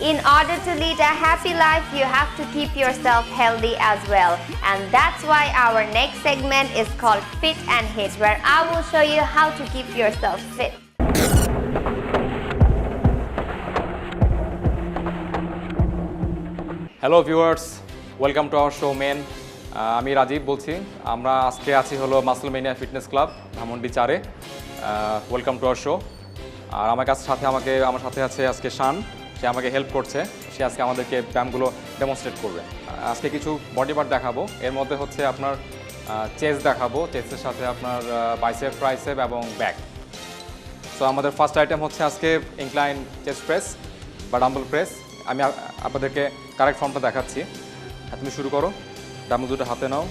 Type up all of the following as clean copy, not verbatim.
In order to lead a happy life, you have to keep yourself healthy as well. And that's why our next segment is called Fit and Hit, where I will show you how to keep yourself fit. Hello viewers, welcome to our show men. আমি রাজীব বলছি। আমরা আজকে আছি হলো muscle mania fitness club Dhanmondi 4-এ। Welcome to our show. আর আমার সাথে আছে আজকে শান। সে আমাকে হেল্প করছে। সে আজকে আমাদেরকে ব্যায়ামগুলো ডেমনস্ট্রেট করবে। আজকে কিছু বডি পার্ট দেখাবো। এর মধ্যে হচ্ছে আপনার চেস্ট দেখাবো, চেস্টের সাথে আপনার বাইসেপ, ট্রাইসেপ এবং ব্যাক। সো আমাদের ফার্স্ট আইটেম হচ্ছে আজকে ইনক্লাইন চেস্ট প্রেস বা ডাম্বল প্রেস। আমি আপনাদেরকে কারেক্ট ফর্মটা দেখাচ্ছি। তুমি শুরু করো। ডাম্বল দুটো হাতে নাও,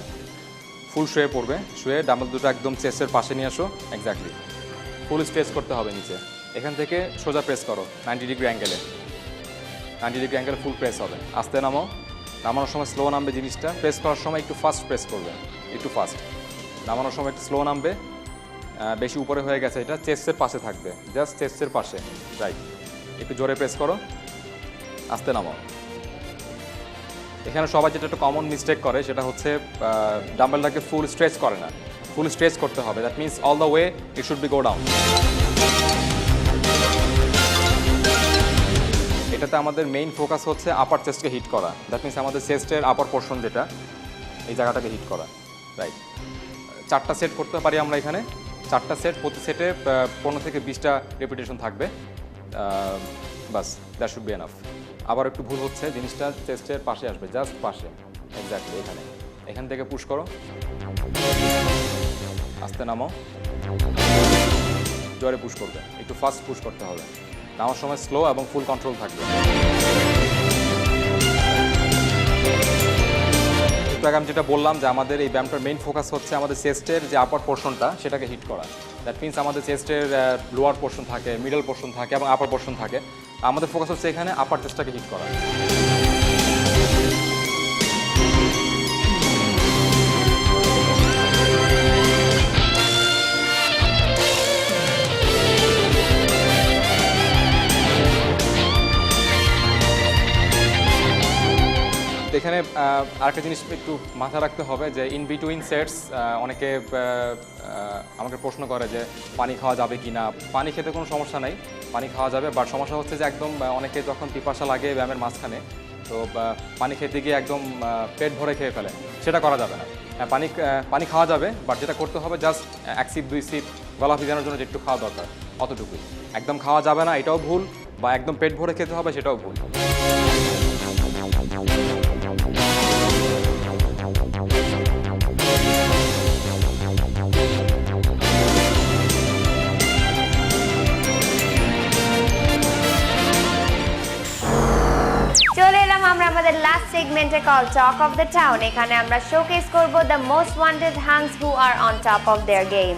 ফুল শুয়ে পড়বে। শুয়ে ডাম্বল দুটো একদম চেস্টের পাশে নিয়ে আসো। এক্স্যাক্টলি ফুল স্ট্রেচ করতে হবে নিচে। এখান থেকে সোজা প্রেস করো 90 ডিগ্রি অ্যাঙ্গেলে। 90 ডিগ্রি অ্যাঙ্গেলে ফুল প্রেস হবে। আস্তে নামো। নামানোর সময় স্লো নামবে জিনিসটা। প্রেস করার সময় একটু ফাস্ট প্রেস করবে, একটু ফাস্ট। নামানোর সময় একটু স্লো নামবে। বেশি উপরে হয়ে গেছে, এটা চেস্টের পাশে থাকবে, জাস্ট চেস্টের পাশে। রাইট, একটু জোরে প্রেস করো, আস্তে নামাও। এখানে সবাই যেটা একটা কমন মিস্টেক করে সেটা হচ্ছে ডাম্বেলটাকে ফুল স্ট্রেচ করে না। ফুল স্ট্রেচ করতে হবে। That means all the way it should be go down. এটাতে আমাদের মেইন ফোকাস হচ্ছে আপার চেস্টকে হিট করা। দ্যাট মিনস আমাদের চেস্টের আপার পোর্শন যেটা, এই জায়গাটাকে হিট করা। রাইট, 4টা সেট করতে পারি আমরা এখানে। 4টা সেট, প্রতি সেটে 15 থেকে 20টা রেপিটেশন থাকবে। বাস, দ্যাট শুড বি এনাফ। আবার একটু ভুল হচ্ছে, জিনিসটা চেস্টের পাশে আসবে, জাস্ট পাশে। এক্স্যাক্টলি এখান থেকে পুশ করো, আস্তে নামো, জোরে পুশ করবে, একটু ফাস্ট পুশ করতে হবে। নামার সময় স্লো এবং ফুল কন্ট্রোল থাকবে। একটু আগে আমি যেটা বললাম যে আমাদের এই ব্যায়ামটার মেইন ফোকাস হচ্ছে আমাদের চেস্টের যে আপার পোর্শনটা সেটাকে হিট করা। দ্যাট মিনস আমাদের চেস্টের লোয়ার পোর্শন থাকে, মিডল পোর্শন থাকে এবং আপার পোর্শন থাকে। আমাদের ফোকাস হচ্ছে এখানে আপার চেস্টটাকে হিট করা। এখানে আরেকটা জিনিস একটু মাথায় রাখতে হবে যে ইন বিটুইন সেটস অনেকে আমাকে প্রশ্ন করে যে পানি খাওয়া যাবে কি না। পানি খেতে কোনো সমস্যা নেই, পানি খাওয়া যাবে। বাট সমস্যা হচ্ছে যে একদম অনেকে যখন পিপাসা লাগে ব্যায়ামের মাঝখানে, তো পানি খেতে গিয়ে একদম পেট ভরে খেয়ে ফেলে, সেটা করা যাবে না। পানি খাওয়া যাবে, বাট যেটা করতে হবে জাস্ট 1 সিপ 2 সিপ গলা ভিজানোর জন্য যেটুকু খাওয়া দরকার অতটুকুই। একদম খাওয়া যাবে না, এটাও ভুল। বা একদম পেট ভরে খেতে হবে, সেটাও ভুল। চলে এলাম আমরা আমাদের লাস্ট সেগমেন্টে call talk of the town. এখানে আমরা শোকেস করব the most wanted hunks who are on top of their game.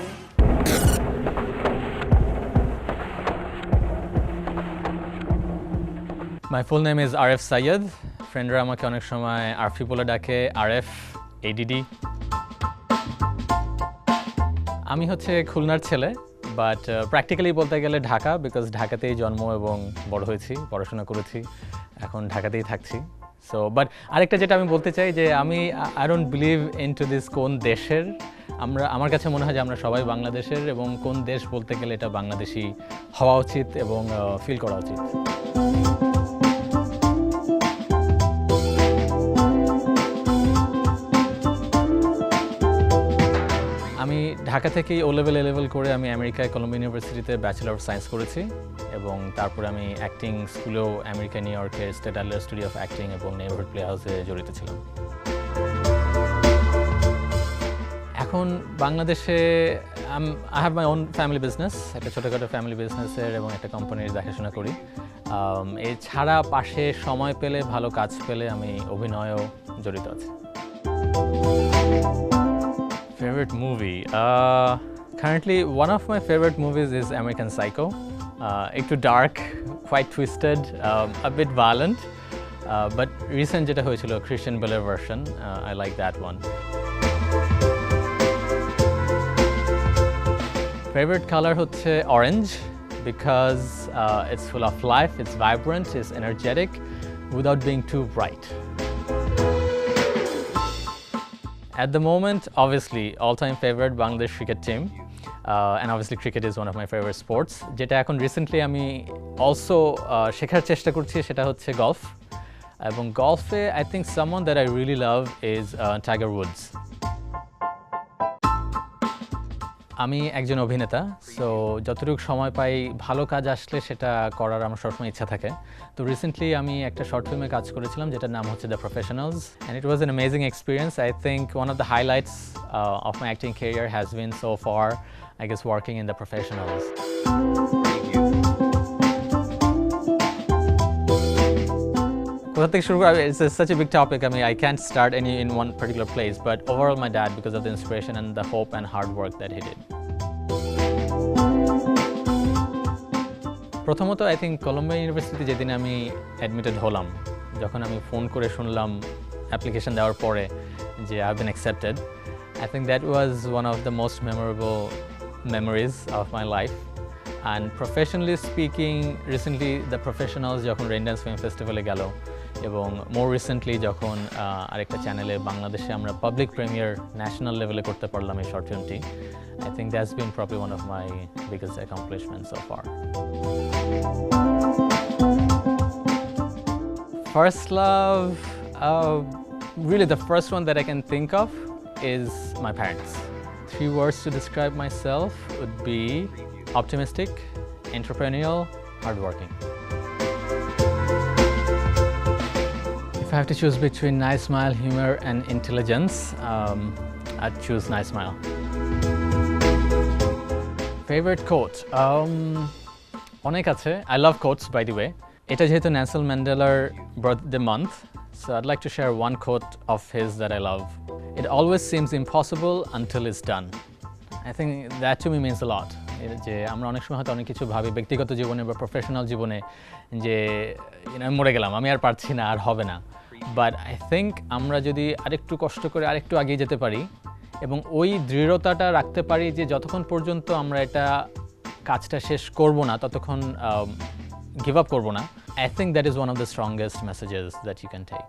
My full name is Arif Sayed. ফ্রেন্ডরা আমাকে অনেক সময় আরফি বলে ডাকে, আরএফ, ADD। আমি হচ্ছে খুলনার ছেলে, বাট প্র্যাকটিক্যালি বলতে গেলে ঢাকা, বিকজ ঢাকাতেই জন্ম এবং বড় হয়েছি, পড়াশোনা করেছি, এখন ঢাকাতেই থাকছি। সো বাট আরেকটা যেটা আমি বলতে চাই যে I don't believe in to this কোন দেশের। আমার কাছে মনে হয় যে আমরা সবাই বাংলাদেশের, এবং কোন দেশ বলতে গেলে এটা বাংলাদেশি হওয়া উচিত এবং ফিল করা উচিত। আমি ঢাকা থেকেই ও লেভেল করে আমি আমেরিকায় কলম্বিয়া ইউনিভার্সিটিতে ব্যাচেলর অফ সায়েন্স করেছি, এবং তারপরে আমি অ্যাক্টিং স্কুলেও আমেরিকা নিউ ইয়র্কের স্টেট আডলার স্টুডিও অফ অ্যাক্টিং এবং নেইবারহুড প্লে হাউসে জড়িত ছিলাম। এখন বাংলাদেশে I have my own family business, একটা ছোটোখাটো ফ্যামিলি বিজনেসের এবং একটা কোম্পানির দেখাশোনা করি। এছাড়া পাশে সময় পেলে, ভালো কাজ পেলে আমি অভিনয়েও জড়িত আছি। Favorite movie? Currently, one of my favorite movies is American Psycho. Ekটু dark, quite twisted, a bit violent, but recent যেটা হয়েছিল Christian Bale version, I like that one. Favorite color হচ্ছে orange, because it's full of life, it's vibrant, it's energetic, without being too bright. At the moment, obviously, all-time favorite Bangladesh cricket team. And obviously cricket is one of my favorite sports. যেটা এখন recently আমি also শেখার চেষ্টা করছি সেটা হচ্ছে golf এবং গলফে I think someone that I really love is Tiger Woods. আমি একজন অভিনেতা, সো যতটুকু সময় পাই ভালো কাজ আসলে সেটা করার আমার সবসময় ইচ্ছা থাকে। তো রিসেন্টলি আমি একটা শর্ট ফিল্মে কাজ করেছিলাম যেটার নাম হচ্ছে the professionals, and it was an amazing experience. I think one of the highlights of my acting career has been so far, I guess, working in the professionals. কোথা থেকে শুরু করা? It's such a big topic. I mean, I can't start any in one particular place, but overall my dad, because of the inspiration and the hope and hard work that he did. প্রথমত I think Colombia ইউনিভার্সিটিতে যেদিন আমি admitted হলাম, যখন আমি phone করে শুনলাম application দেওয়ার পরে যে I have been accepted, I think that was one of the most memorable memories of my life. And professionally speaking, recently the professionals যখন Raindance Film Festival-এ গেল এবং more recently যখন আরেকটা চ্যানেলে বাংলাদেশে আমরা পাবলিক প্রিমিয়ার ন্যাশনাল লেভেলে করতে পারলাম এই short ফিল্মটি, I think that's been probably one of my biggest accomplishments so far. First love, really the first one that I can think of is my parents. 3 words to describe myself would be optimistic, entrepreneurial, hardworking. If I have to choose between nice smile, humor, and intelligence, I'd choose nice smile. Favorite quote? অনেক আছে. I love quotes, by the way. এটা যেহেতু Nelson Mandela's birthday month, so I'd like to share one quote of his that I love. It always seems impossible until it's done. I think that to me means a lot. যে আমরা অনেক সময় হয়তো অনেক কিছু ভাবি ব্যক্তিগত জীবনে বা প্রফেশনাল জীবনে যে আমি মরে গেলাম, আমি আর পারছি না, আর হবে না। বাট আই থিঙ্ক আমরা যদি আরেকটু কষ্ট করে আরেকটু এগিয়ে যেতে পারি এবং ওই দৃঢ়তাটা রাখতে পারি যে যতক্ষণ পর্যন্ত আমরা এটা কাজটা শেষ করব না ততক্ষণ গিভ আপ করব না, I think that is one of the strongest messages that you can take.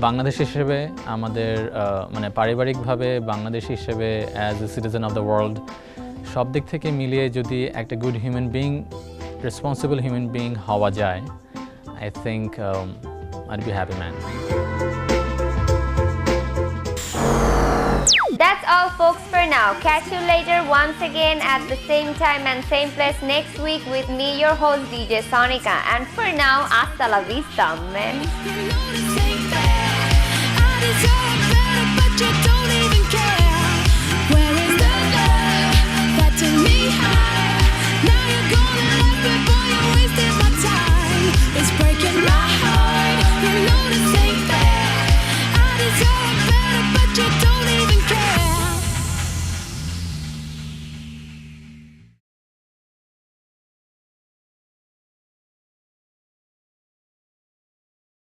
Bangladesh হিসেবে আমাদের মানে পারিবারিকভাবে বাংলাদেশি হিসেবে as a citizen of the world সব দিক থেকে মিলিয়ে যদি একটা good human being, responsible human being হওয়া যায়, I think I'd be happy man. That's all folks for now. Catch you later once again at the same time and same place next week with me, your host DJ Sonica. And for now, hasta la vista, man. I deserve better, but you don't